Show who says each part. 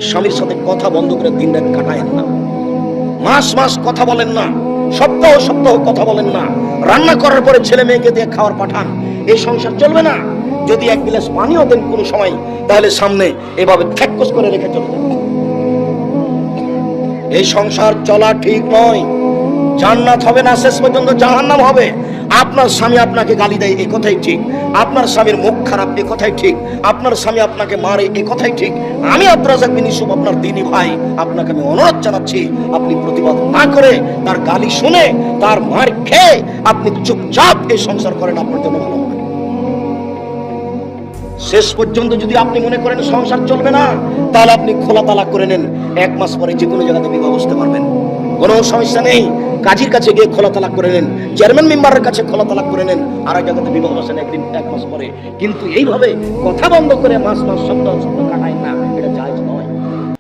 Speaker 1: স্বামীর সাথে কথা বন্ধ করে দিন রাত কাটায়েন না, মাস মাস কথা বলেন না, সপ্তাহ সপ্তাহ কথা বলেন না, রান্না করার পরে ছেলে মেয়েকে দিয়ে খাওয়ার পাঠান, এই সংসার চলবে না। যদি এক গ্লাস পানিও দেন কোনো সময়, তাহলে সামনে এভাবে ঠ্যাক্কস করে রেখে চলে যাবে। এই সংসার চলা ঠিক নয়। জান্নাত হবে না, শেষ পর্যন্ত জাহান্নাম হবে। আপনার স্বামী আপনাকে গালি দেয়, এই কথাই ঠিক। আপনার স্বামীর মুখ খারাপ, এই কথাই ঠিক। আপনার স্বামী আপনাকে মারে, এই কথাই ঠিক। আমি আব্দুর রাজ্জাক বিন ইউসুফ, আপনার দ্বীনি ভাই, আপনাকে আমি অনুরোধ জানাচ্ছি, আপনি প্রতিবাদ না করে, তার গালি শুনে, তার মার খেয়ে আপনি চুপচাপ এই সংসার করেন, আপনার জন্য ভালো হবে। শেষ পর্যন্ত যদি আপনি মনে করেন সংসার চলবে না, তাহলে আপনি খোলা তালাক করে নেন। 1 মাস পরে যে কোনো জায়গাতে বিবাহ বসতে পারবেন, কোনো সমস্যা নেই। কাজীর কাছে গিয়ে খোলা তালাক করে নেন, চেয়ারম্যান মেম্বারের কাছে খোলা তালাক করে নেন, আর এক জায়গাতে বিবাহ বসেন 1 মাস পরে। কিন্তু এইভাবে কথা বন্ধ করে মাস মাস সপ্তাহ সপ্তাহ কাটায় না।